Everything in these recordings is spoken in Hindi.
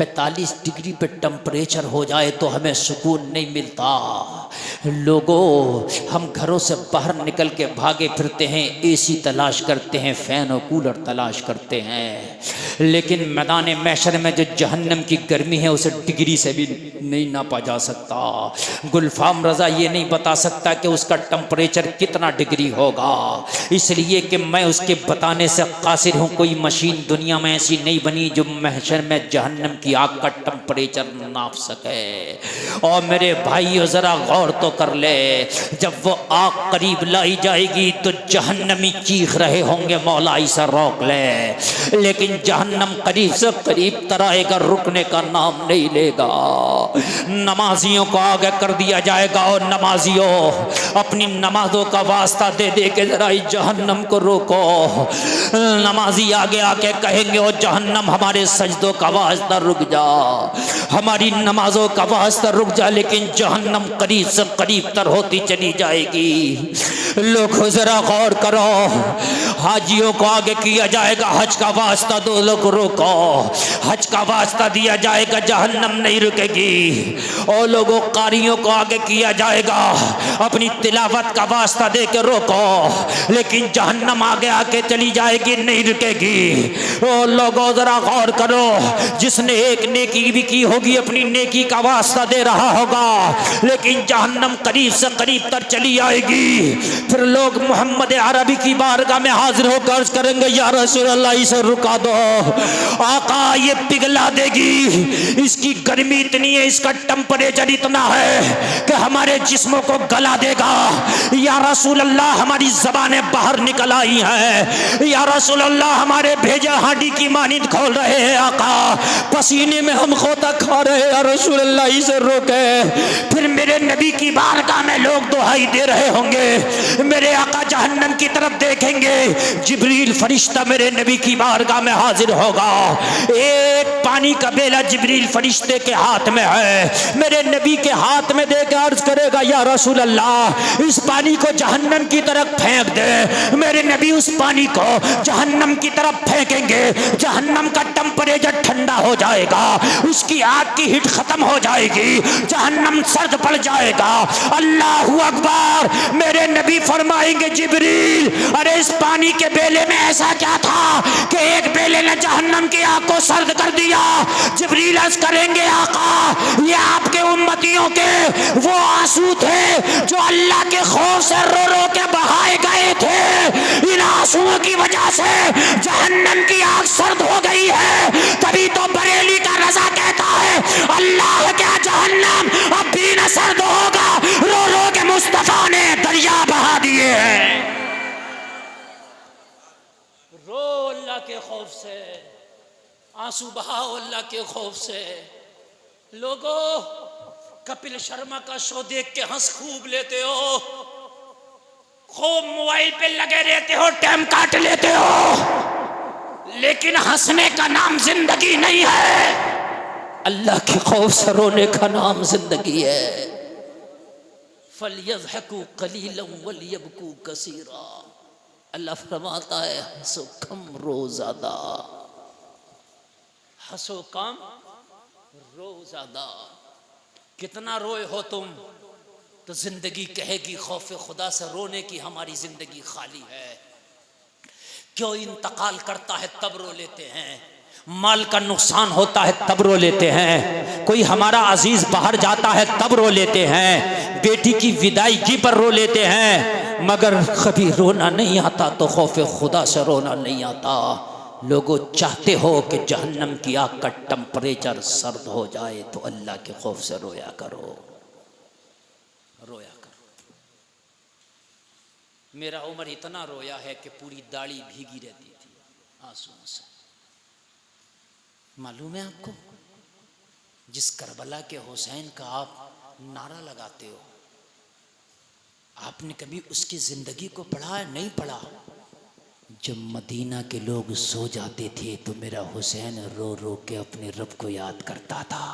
45 डिग्री पे टेम्परेचर हो जाए तो हमें सुकून नहीं मिलता। लोगों, हम घरों से बाहर निकल के भागे फिरते हैं, एसी तलाश करते हैं, फैन और कूलर तलाश करते हैं, लेकिन मैदान महशर में जो जहन्नम की गर्मी है उसे डिग्री से भी नहीं नापा जा सकता। गुलफाम रजा ये नहीं बता सकता कि उसका टेम्परेचर कितना डिग्री होगा, इसलिए कि मैं उसके बताने से कासिर हूँ। कोई मशीन दुनिया में ऐसी नहीं बनी जो महशर में जहन्नम की आग का टेम्परेचर नाप सके। और मेरे भाइयों जरा गौर तो कर ले, जब वो आग करीब लाई जाएगी तो जहन्नमी चीख रहे होंगे मौला इसे रोक ले, लेकिन जहन्नम करीब से करीब तराएगा, रुकने का नाम नहीं लेगा। नमाजियों को आगे कर दिया जाएगा और नमाजियों अपनी नमाजों का वास्ता दे दे के जरा जहन्नम को रोको। नमाजी आगे आके कहेंगे ओ जहन्नम हमारे सजदों का वास्ता रुक जा, हमारी नमाजों का वास्ता रुक जा, लेकिन जहन्नम करीब से करीब तर होती चली जाएगी। लोग जरा गौर करो, हाजियों को आगे किया जाएगा हज का वास्ता, दो लोग रोको, हज का वास्ता दिया जाएगा, जहन्नम नहीं रुकेगी। और लोगों कारियों को आगे किया जाएगा, अपनी तिलावत का वास्ता दे के रोको, लेकिन जहन्नम आगे आके चली जाएगी, नहीं रुकेगी। और लोगों जरा गौर करो, जिसने एक नेकी भी की होगी अपनी नेकी का वास्ता दे रहा होगा, लेकिन जहन्नम करीब से करीब तर चली आएगी। फिर लोग मोहम्मद अरबी की बारगाह में हाजिर होकर अर्ज करेंगे या रसूल अल्लाह इसे रुका दो, आका ये पिघला देगी, इसकी गर्मी इतनी है, इसका टेम्परेचर इतना है कि हमारे जिस्मों को गला देगा। या रसूल अल्लाह हमारी ज़बानें बाहर निकल आई हैं, या रसूल अल्लाह हमारे भेजे हांडी की मानिंद खोल रहे हैं, आका पसीने में हम खोता खा रहे हैं, या रसूल अल्लाह इसे रोके। फिर मेरे नबी की बारगाह में लोग दुहाई दे रहे होंगे, मेरे आका जहन्नम की तरफ देखेंगे, जिब्रील फरिश्ता मेरे नबी की बारगाह में हाजिर होगा, एक पानी का बेला जिब्रील फरिश्ते के हाथ में है, मेरे नबी के हाथ में देकर अर्ज करेगा या रसूल अल्लाह इस पानी को जहन्नम की तरफ फेंक दे। मेरे नबी उस पानी को जहन्नम की तरफ फेंकेंगे, जहन्नम का टेम्परेचर ठंडा हो जाएगा, उसकी आग की हीट खत्म हो जाएगी, जहन्नम सर्द पड़ जाएगा। अल्लाहू अकबर। मेरे नबी फरमाएंगे जिब्रील अरे इस पानी के बेले में ऐसा क्या था कि एक बेले ने जहन्नम की आग को सर्द कर दिया। जिब्रील अर्ज करेंगे आका ये आपके उम्मतियों के वो आंसू थे जो अल्लाह के खौफ से रो रो के बहाए गए थे, इन आंसुओं की वजह से जहन्नम की आग सर्द हो गई है। तभी तो बरेली का रजा कहता है अल्लाह क्या जहन्नम अब भी न सर्द होगा, रो रो के मुस्तफा ने दरिया बहा दिए हैं। रो अल्लाह के खौफ से, आंसू बहाओ अल्लाह के खौफ से। लोगों कपिल शर्मा का शो देख के हंस खूब लेते हो, खूब मोबाइल पे लगे रहते हो, टाइम काट लेते हो, लेकिन हंसने का नाम जिंदगी नहीं है। अल्लाह के खौफ से रोने का नाम जिंदगी है। फलयज़हकू कलीलन वलियबकू कसीरा। अल्लाह फरमाता है हंसो कम रो ज़्यादा, हंसो कम रो ज़्यादा। कितना रोए हो तुम तो जिंदगी कहेगी खौफ खुदा से रोने की हमारी जिंदगी खाली है। क्यों इंतकाल करता है तब रो लेते हैं, माल का नुकसान होता है तब रो लेते हैं, कोई हमारा अजीज बाहर जाता है तब रो लेते हैं, बेटी की विदाईगी पर रो लेते हैं, मगर कभी रोना नहीं आता तो खौफ खुदा से रोना नहीं आता। लोगों चाहते हो कि जहन्नम की आग का टेम्परेचर सर्द हो जाए तो अल्लाह के खौफ से रोया करो, रोया करो। मेरा उमर इतना रोया है कि पूरी दाढ़ी भीगी रहती थी आंसुओं से। मालूम है आपको जिस करबला के हुसैन का आप नारा लगाते हो, आपने कभी उसकी जिंदगी को पढ़ा है? नहीं पढ़ा। जब मदीना के लोग सो जाते थे तो मेरा हुसैन रो रो के अपने रब को याद करता था।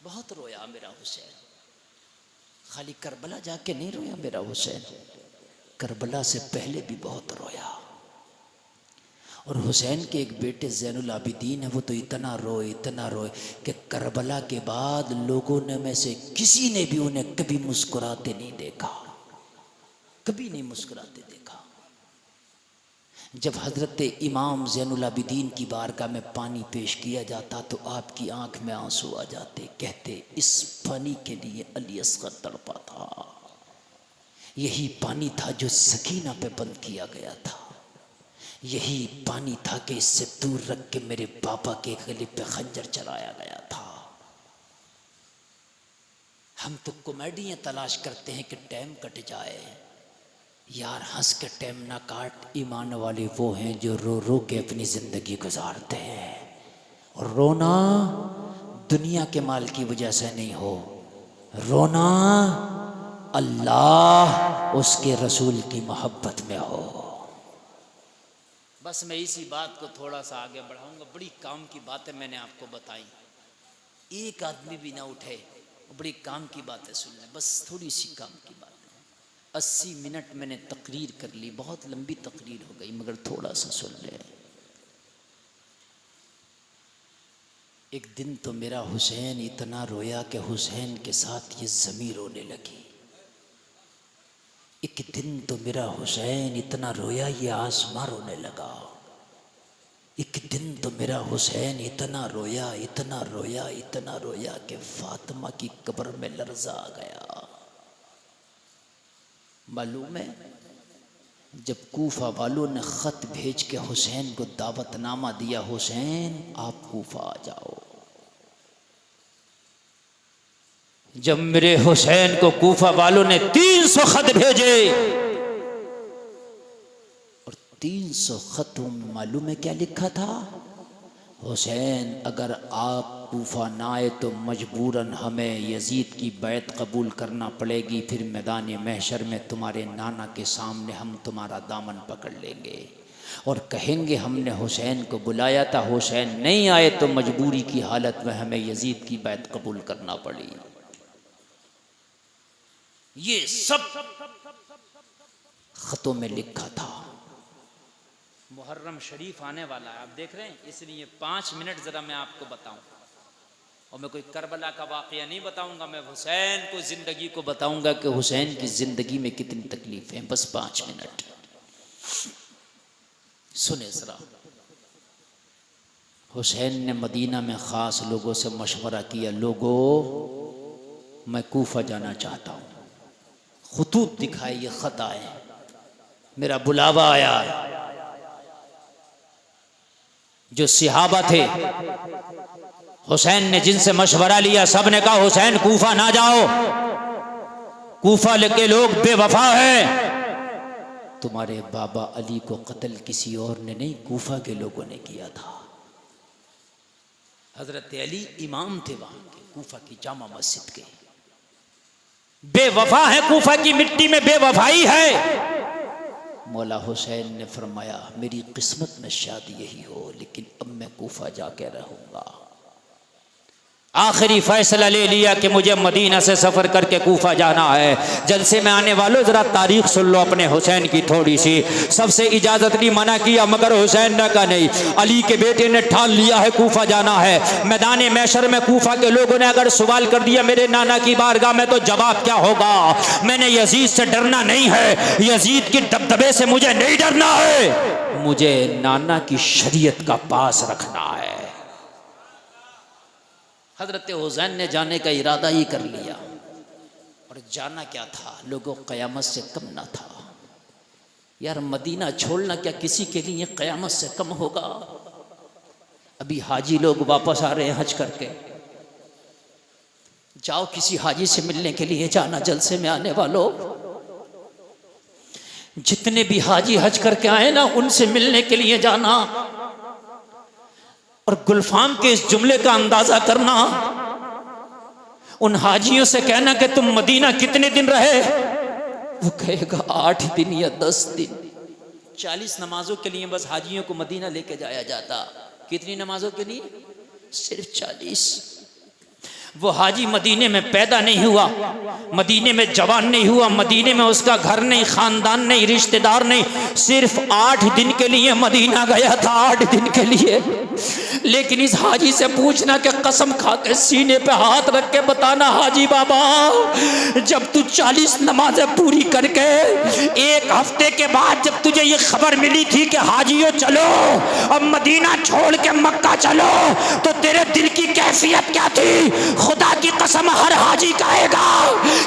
बहुत रोया मेरा हुसैन, खाली करबला जाके नहीं रोया मेरा हुसैन, करबला से पहले भी बहुत रोया। और हुसैन के एक बेटे ज़ैनुल आबिदीन है, वो तो इतना रोए कि करबला के बाद लोगों ने में से किसी ने भी उन्हें कभी मुस्कुराते नहीं देखा, कभी नहीं मुस्कुराते देखा। जब हज़रत इमाम ज़ैनुल आबिदीन की बारगाह में पानी पेश किया जाता तो आपकी आंख में आंसू आ जाते, कहते इस पानी के लिए अली असगर तड़पा था। यही पानी था जो सकीना पे बंद किया गया था, यही पानी था कि इससे दूर रख के मेरे पापा के गले पे खंजर चलाया गया था। हम तो कॉमेडियाँ तलाश करते हैं कि टाइम कट जाए। यार हंस के टाइम ना काट, ईमान वाले वो हैं जो रो रो के अपनी ज़िंदगी गुजारते हैं। और रोना दुनिया के माल की वजह से नहीं हो, रोना अल्लाह उसके रसूल की मोहब्बत में हो। बस मैं इसी बात को थोड़ा सा आगे बढ़ाऊंगा। बड़ी काम की बातें मैंने आपको बताई, एक आदमी भी ना उठे, बड़ी काम की बातें सुन लें, बस थोड़ी सी काम की बात। 80 मिनट मैंने तकरीर कर ली, बहुत लंबी तकरीर हो गई, मगर थोड़ा सा सुन ले। एक दिन तो मेरा हुसैन इतना रोया कि हुसैन के साथ ये ज़मीं रोने लगी। एक दिन तो मेरा हुसैन इतना रोया ये आसमां रोने लगा। एक दिन तो मेरा हुसैन इतना रोया कि फातिमा की कब्र में लर्जा आ गया। मालूम है, जब कूफा वालों ने ख़त भेज के हुसैन को दावतनामा दिया, हुसैन आप कूफा आ जाओ। जब मेरे हुसैन को कूफा वालों ने 300 ख़त भेजे, और 300 ख़त मालूम है क्या लिखा था? हुसैन अगर आप कूफा ना आए तो मजबूरन हमें यजीद की बैत कबूल करना पड़ेगी, फिर मैदान महशर में तुम्हारे नाना के सामने हम तुम्हारा दामन पकड़ लेंगे और कहेंगे हमने हुसैन को बुलाया था, हुसैन नहीं आए तो मजबूरी की हालत में हमें यजीद की बैत कबूल करना पड़ी। ये सब खतों में लिखा था। मुहर्रम शरीफ आने वाला है, आप देख रहे हैं, इसलिए 5 मिनट ज़रा मैं आपको बताऊं। और मैं कोई करबला का वाक़या नहीं बताऊंगा, मैं हुसैन को ज़िंदगी को बताऊंगा कि हुसैन की ज़िंदगी में कितनी तकलीफ़ें हैं। बस 5 मिनट सुने ज़रा। हुसैन ने मदीना में ख़ास लोगों से मशवरा किया, लोगों मैं कूफा जाना चाहता हूँ। खुतूत दिखाए, ये ख़त आए, मेरा बुलावा आया। जो सिहाबा थे, हुसैन ने जिनसे मशवरा लिया, सब ने कहा हुसैन कूफा ना जाओ, कूफा के लोग बेवफा हैं। तुम्हारे बाबा अली को कत्ल किसी और ने नहीं, कूफा के लोगों ने किया था। हजरत अली इमाम थे वहां के, कूफा की जामा मस्जिद के। बेवफा है, कूफा की मिट्टी में बेवफाई है। मौला हुसैन ने फरमाया मेरी किस्मत में शायद यही हो, लेकिन अब मैं कूफा जाके रहूंगा। आखिरी फैसला ले लिया कि मुझे मदीना से सफ़र करके कूफा जाना है। जलसे में आने वालों ज़रा तारीख सुन लो अपने हुसैन की थोड़ी सी। सबसे इजाज़त नहीं मना किया, मगर हुसैन ने कहा नहीं, अली के बेटे ने ठान लिया है कूफा जाना है। मैदान महशर में कूफा के लोगों ने अगर सवाल कर दिया मेरे नाना की बारगाह में, तो जवाब क्या होगा? मैंने यजीद से डरना नहीं है, यजीद के दबदबे से मुझे नहीं डरना है, मुझे नाना की शरीयत का पास रखना है। हजरत हुसैन ने जाने का इरादा ही कर लिया। और जाना क्या था, लोगों क़यामत से कम ना था। यार मदीना छोड़ना क्या किसी के लिए क़यामत से कम होगा? अभी हाजी लोग वापस आ रहे हैं हज करके, जाओ किसी हाजी से मिलने के लिए जाना। जलसे में आने वालों, जितने भी हाजी हज करके आए ना, उनसे मिलने के लिए जाना। और गुलफाम के इस जुमले का अंदाजा करना, उन हाजियों से कहना कि तुम मदीना कितने दिन रहे? वो कहेगा 8 दिन या 10 दिन। 40 नमाजों के लिए बस हाजियों को मदीना लेके जाया जाता। कितनी नमाजों के लिए? सिर्फ 40। वो हाजी मदीने में पैदा नहीं हुआ, मदीने में जवान नहीं हुआ, मदीने में उसका घर नहीं, खानदान नहीं, रिश्तेदार नहीं, सिर्फ 8 दिन के लिए मदीना गया था, 8 दिन के लिए। लेकिन इस हाजी से पूछना कि कसम खा के सीने पे हाथ रख के बताना, हाजी बाबा जब तू 40 नमाजें पूरी करके 1 हफ्ते के बाद जब तुझे ये खबर मिली थी कि हाजियों चलो अब मदीना छोड़ के मक्का चलो, तो तेरे दिल की कैफियत क्या थी? खुदा की कसम हर हाजी कहेगा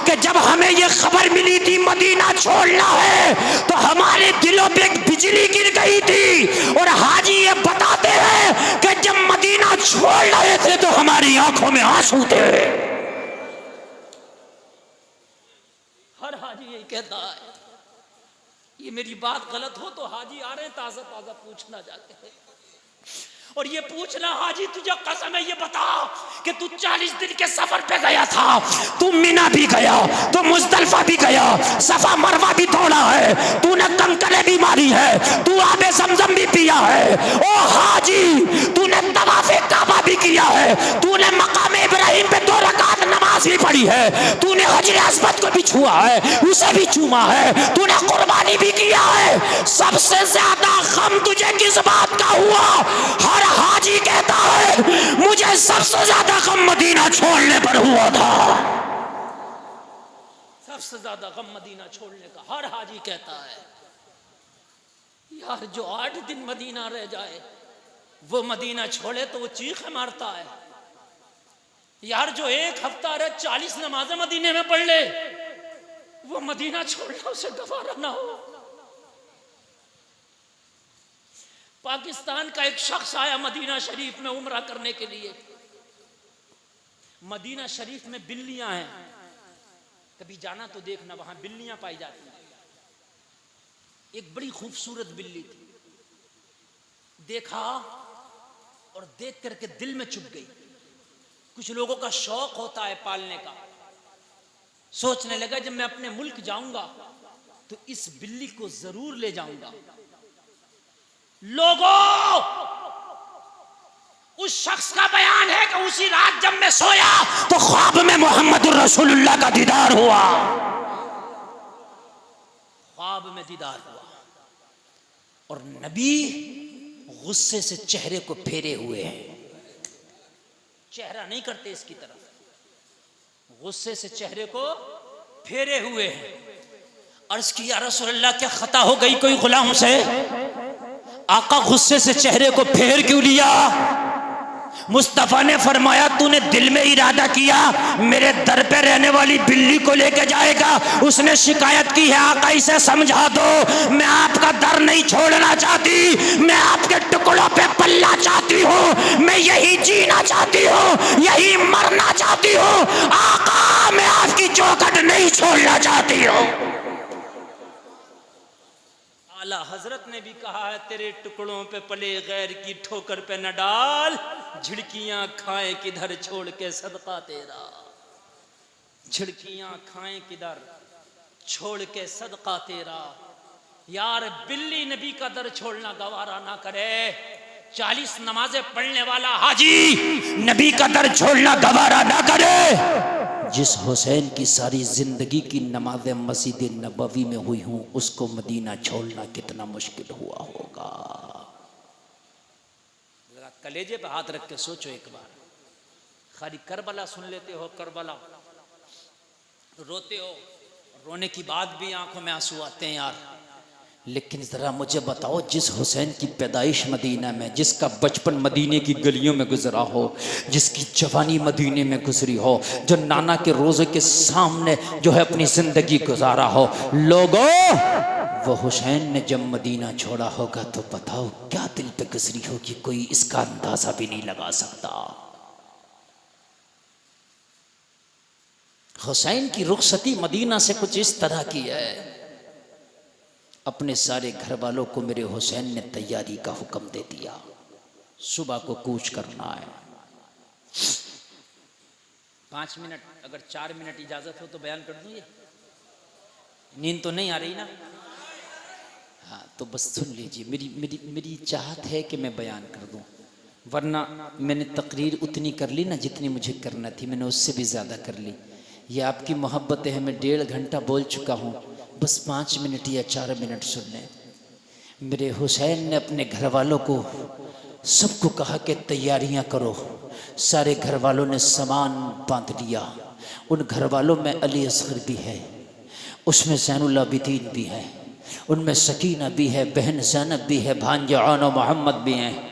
कि जब हमें ये खबर मिली थी मदीना छोड़ना है तो हमारे दिलों पे एक बिजली गिर गई थी। और हाजी ये बताते हैं कि जब मदीना छोड़ रहे थे तो हमारी आंखों में आंसू थे। हर हाजी यही कहता है। ये मेरी बात गलत हो तो हाजी आ रहे हैं ताजा ताजा पूछना जाते हैं, और ये पूछना हाजी तुझे कसम है ये बता कि तू 40 दिन के सफर पे गया था, तू मीना भी गया, तू मुज़दलिफा भी गया, सफा मरवा भी दौड़ा है, तूने कंकरे भी मारी है, तू आबे ज़मज़म भी पिया है। ओ हाजी तूने तवाफ़े काबा भी किया है, तूने मकाम इब्राहिम पे 2 रकात नमाज भी पढ़ी है, तूने हजरे अस्वद को भी छुआ है, उसे भी चूमा है, तूने कुर्बानी भी किया है। सबसे ज्यादा गम तुझे किस बात का हुआ? हर हाजी कहता है मुझे सबसे ज्यादा गम मदीना छोड़ने पर हुआ था। सबसे ज्यादा गम मदीना छोड़ने का हर हाजी कहता है। यार जो 8 दिन मदीना रह जाए वो मदीना छोड़े तो वो चीख मारता है। यार जो 1 हफ्ता रहे 40 नमाजें मदीने में पढ़ ले वो मदीना छोड़ना उसे गवारा ना हो। पाकिस्तान का एक शख्स आया मदीना शरीफ में उम्रा करने के लिए। मदीना शरीफ में बिल्लियां हैं, कभी जाना तो देखना, वहां बिल्लियां पाई जाती हैं। एक बड़ी खूबसूरत बिल्ली थी, देखा और देख करके दिल में चुभ गई। कुछ लोगों का शौक होता है पालने का, सोचने लगा जब मैं अपने मुल्क जाऊंगा तो इस बिल्ली को जरूर ले जाऊंगा। लोगों उस शख्स का बयान है कि उसी रात जब मैं सोया तो ख्वाब में मोहम्मद रसूलुल्लाह का दीदार हुआ। ख्वाब में दीदार हुआ और नबी गुस्से से चेहरे को फेरे हुए हैं, चेहरा नहीं करते इसकी तरफ, गुस्से से चेहरे को फेरे हुए हैं। अर्ज की या रसूलल्लाह क्या खता हो गई कोई गुलाम से? आका गुस्से से चेहरे को फेर क्यों लिया? मुस्तफा ने फरमाया तूने दिल में इरादा किया मेरे दर पे रहने वाली बिल्ली को लेके जाएगा, उसने शिकायत की है आका इसे समझा दो, मैं आपका दर नहीं छोड़ना चाहती, मैं आपके टुकड़ों पे पलना चाहती हूँ, मैं यही जीना चाहती हूँ, यही मरना चाहती हूँ आका, मैं आपकी चौखट नहीं छोड़ना चाहती हूँ। आला हजरत ने भी कहा है तेरे टुकड़ों पे पले गैर की ठोकर पे न डाल, झिड़कियां खाएं किधर छोड़ के सदका तेरा, झिड़कियां खाएं किधर छोड़ के सदका तेरा। यार बिल्ली नबी का दर छोड़ना गवारा ना करे। 40 नमाजें पढ़ने वाला हाजी नबी का दर छोड़ना गवारा ना करे। जिस हुसैन की सारी जिंदगी की नमाज़ें मस्जिद नबवी में हुई हूं उसको मदीना छोड़ना कितना मुश्किल हुआ होगा। कलेजे पे हाथ रख के सोचो एक बार। खाली करबला सुन लेते हो, करबला रोते हो, रोने की बात भी आंखों में आंसू आते हैं यार, लेकिन ज़रा मुझे बताओ जिस हुसैन की पैदाइश मदीना में, जिसका बचपन मदीने की गलियों में गुजरा हो, जिसकी जवानी मदीने में गुजरी हो, जो नाना के रोज़े के सामने जो है अपनी ज़िंदगी गुजारा हो, लोगों वो हुसैन ने जब मदीना छोड़ा होगा तो बताओ क्या दिल पे गुजरी होगी, कोई इसका अंदाज़ा भी नहीं लगा सकता। हुसैन की रुखसती मदीना से कुछ इस तरह की है, अपने सारे घर वालों को मेरे हुसैन ने तैयारी का हुक्म दे दिया, सुबह को कूच करना है। 5 मिनट, अगर 4 मिनट इजाजत हो तो बयान कर दूं। ये नींद तो नहीं आ रही ना? हाँ तो बस सुन लीजिए, मेरी चाहत है कि मैं बयान कर दूं। वरना मैंने तकरीर उतनी कर ली ना जितनी मुझे करना थी, मैंने उससे भी ज़्यादा कर ली। ये आपकी मोहब्बत है, मैं 1.5 घंटा बोल चुका हूँ, बस 5 मिनट या 4 मिनट सुन लें। मेरे हुसैन ने अपने घर वालों को सबको कहा कि तैयारियां करो। सारे घर वालों ने सामान बांध लिया। उन घर वालों में अली असगर भी है, उसमें ज़ैनुल आबिदीन भी है, उनमें सकीना भी है, बहन ज़ैनब भी है, भांजा आनो मोहम्मद भी हैं।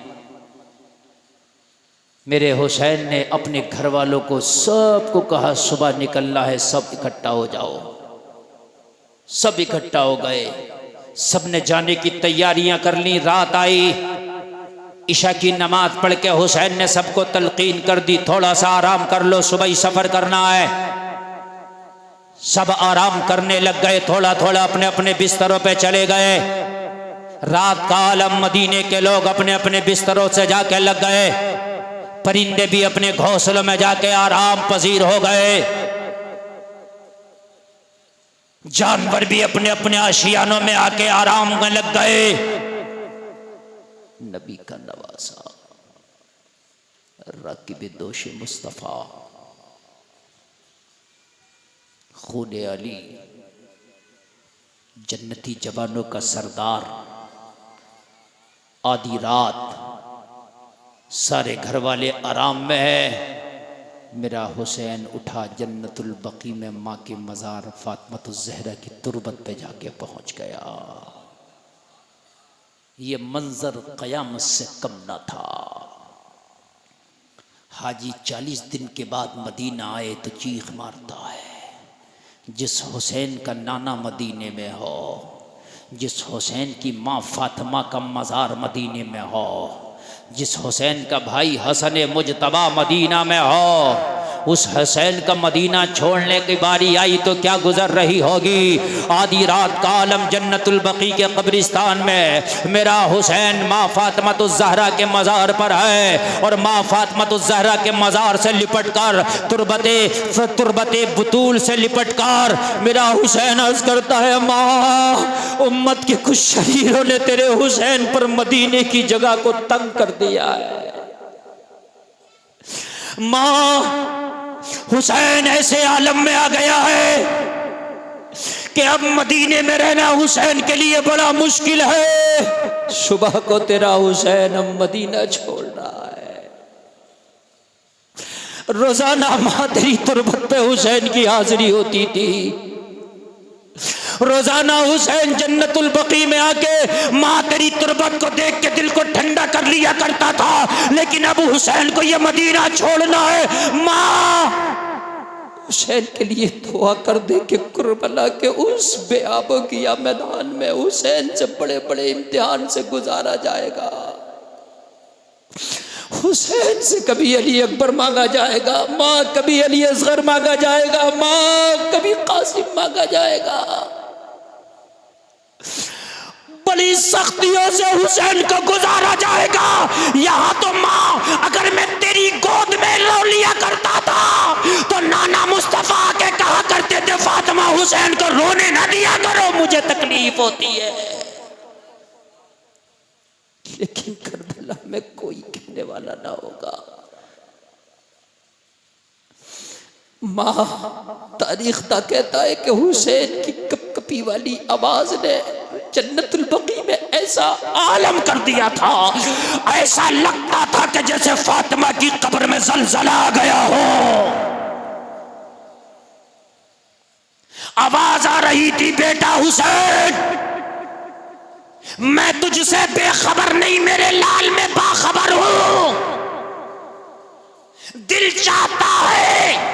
मेरे हुसैन ने अपने घर वालों को सबको कहा सुबह निकलना है, सब इकट्ठा हो जाओ। सब इकट्ठा हो गए, सब ने जाने की तैयारियां कर ली। रात आई, इशा की नमाज पढ़ के हुसैन ने सबको तलकीन कर दी, थोड़ा सा आराम कर लो, सुबह ही सफर करना है। सब आराम करने लग गए, थोड़ा थोड़ा अपने अपने बिस्तरों पे चले गए। रात का आलम, मदीने के लोग अपने अपने बिस्तरों से जाके लग गए। परिंदे भी अपने घोंसलों में जाके आराम पजीर हो गए। जानवर भी अपने अपने आशियानों में आके आराम में लग गए। नबी का नवासा राकिब दोष मुस्तफ़ा खूने अली, जन्नती जवानों का सरदार, आधी रात सारे घर वाले आराम में है। मेरा हुसैन उठा, जन्नतुल बकी में माँ के मज़ार फातिमातुज़ ज़हरा की तुरबत पे जाके पहुंच गया। ये मंजर क़यामत से कम न था। हाजी 40 दिन के बाद मदीना आए तो चीख मारता है, जिस हुसैन का नाना मदीने में हो, जिस हुसैन की माँ फातिमा का मज़ार मदीने में हो, जिस हुसैन का भाई हसन मुजतबा मदीना में हो, उस हुसैन का मदीना छोड़ने की बारी आई तो क्या गुजर रही होगी। आधी रात का आलम, जन्नतुल बकी के कब्रिस्तान में मेरा हुसैन माँ फातिमातुज़ ज़हरा के मज़ार पर है, और माँ फातिमातुज़ ज़हरा के मज़ार से लिपट कर, तुरबते बुतूल से लिपट कर मेरा हुसैन अर्ज़ करता है, माँ उम्मत के कुछ शरीरों ने तेरे हुसैन पर मदीने की जगह को तंग कर दिया है। माँ हुसैन ऐसे आलम में आ गया है कि अब मदीने में रहना हुसैन के लिए बड़ा मुश्किल है। सुबह को तेरा हुसैन अब मदीना छोड़ रहा है। रोजाना माँ तेरी तुरबत पे हुसैन की हाजिरी होती थी। रोजाना हुसैन जन्नतुल बकी में आके माँ तेरी तुरबत को देख के दिल को ठंडा कर लिया करता था, लेकिन अब हुसैन को ये मदीना छोड़ना है। माँ हुसैन के लिए दुआ कर दे कि कुर्बला के उस बेआबो किया मैदान में हुसैन से बड़े बड़े इम्तिहान से गुजारा जाएगा। हुसैन से कभी अली अकबर मांगा जाएगा, माँ कभी अली असगर मांगा जाएगा, माँ कभी कासिम मांगा जाएगा। बड़ी सख्तियों से हुसैन को गुजारा जाएगा। यहाँ तो माँ अगर मैं तेरी गोद में रो लिया करता था तो नाना मुस्तफा के कहा करते थे, फातिमा हुसैन को रोने ना दिया करो, मुझे तकलीफ होती है। लेकिन करबला में कोई कहने वाला ना होगा। माँ तारीख कहता है कि हुसैन की कपकपी वाली आवाज ने जन्नतुल बकी में ऐसा आलम कर दिया था, ऐसा लगता था कि जैसे फातिमा की कब्र में जलजला आ गया हो। आवाज आ रही थी, बेटा हुसैन मैं तुझसे बेखबर नहीं, मेरे लाल में बाखबर हूं। दिल चाहता है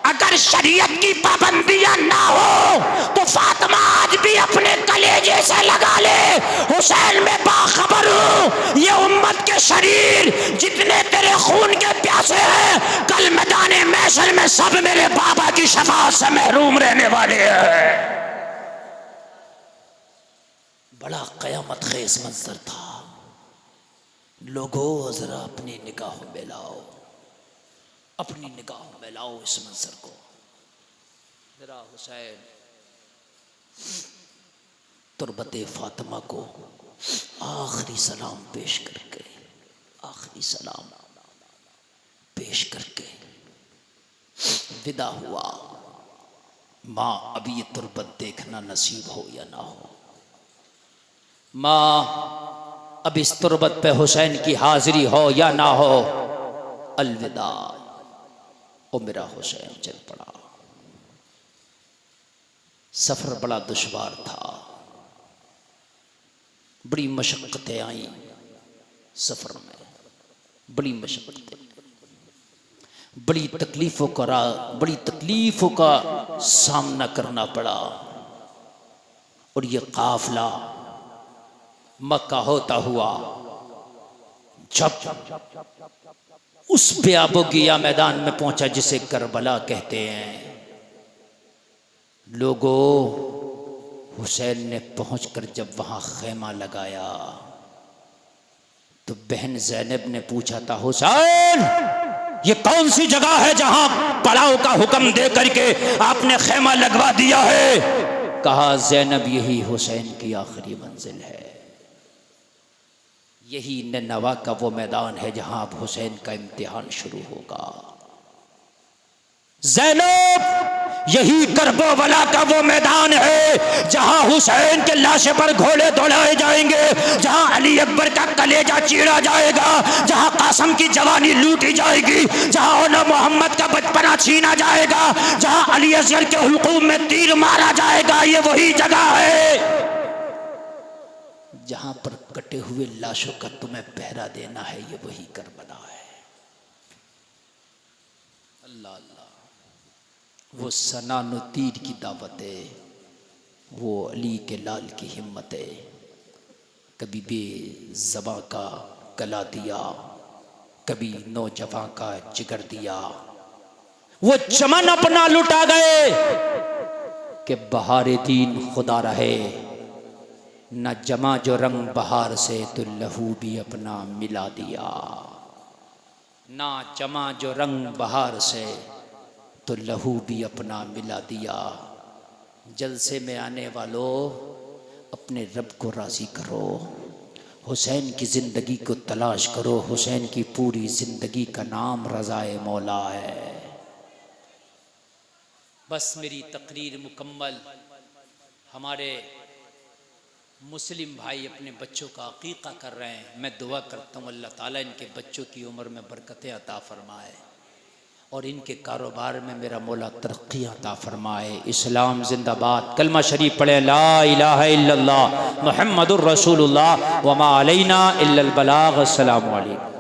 अगर शरीयत की पाबंदियां ना हो तो फातिमा आज भी अपने कलेजे से लगा ले, हुसैन में बाखबर हूं। ये उम्मत के शरीर जितने तेरे खून के प्यासे हैं, कल मैदाने महशर में सब मेरे बाबा की शफाअत से महरूम रहने वाले हैं। बड़ा कयामत खेज मंजर था। लोगों जरा अपनी निगाहों में लाओ, अपनी निगाहों में लाओ इस मंजर को। मेरा हुसैन तुरबते फातिमा को आखिरी सलाम पेश करके आखिरी सलाम पेश करके विदा हुआ। माँ अभी ये तुरबत देखना नसीब हो या ना हो, माँ अब इस तुरबत पे हुसैन की हाजिरी हो या ना हो, अलविदा। ओ मेरा हुसैन चल पड़ा। सफर बड़ा दुश्वार था, बड़ी मशक्क़तें आई सफर में, बड़ी मशक्क़तें, बड़ी तकलीफ़ों का सामना करना पड़ा। और ये काफिला मक्का होता हुआ जब उस बेआबोगिया मैदान में पहुंचा जिसे करबला कहते हैं, लोगों हुसैन ने पहुंचकर जब वहां खेमा लगाया तो बहन ज़ैनब ने पूछा था, हुसैन ये कौन सी जगह है जहां पड़ाव का हुक्म दे करके आपने खेमा लगवा दिया है? कहा, ज़ैनब यही हुसैन की आखिरी मंजिल है, यही नैनवा का वो मैदान है जहां अब हुसैन का इम्तिहान शुरू होगा। ज़ैनब यही करबला का वो मैदान है जहां हुसैन के लाशे पर घोड़े दौड़ाए जाएंगे, जहां अली अकबर का कलेजा चीरा जाएगा, जहां कासिम की जवानी लूटी जाएगी, जहां ओला मोहम्मद का बचपना छीना जाएगा, जहां अली असगर के हुल्कूम में तीर मारा जाएगा। ये वही जगह है जहां पर कटे हुए लाशों का तुम्हें पहरा देना है, ये वही करबला है। अल्लाह अल्लाह, वो सनानो तीर की दावत है, वो अली के लाल की हिम्मत है। कभी बेज़बां का गला दिया, कभी नौजवान का जिगर दिया। वो चमन अपना लुटा गए कि बहारे दीन खुदा रहे, न जमा जो रंग बहार से तो लहू भी अपना मिला दिया। ना जमा जो रंग बहार से तो लहू भी अपना मिला दिया। जलसे में आने वालों अपने रब को राज़ी करो, हुसैन की ज़िंदगी को तलाश करो। हुसैन की पूरी ज़िंदगी का नाम रज़ाए मौला है। बस मेरी तकरीर मुकम्मल। हमारे मुस्लिम भाई अपने बच्चों का अकीक़ा कर रहे हैं। मैं दुआ करता हूँ अल्लाह ताला इनके बच्चों की उम्र में बरकतें अता फरमाए और इनके कारोबार में मेरा मौला तरक्की अता फरमाए। इस्लाम जिंदाबाद। कलमा शरीफ पढ़े, ला इलाहा इल्लल्लाह मुहम्मदुर रसूलुल्लाह व मा अलैना इल्लल बलाग। अस्सलामु अलैकुम।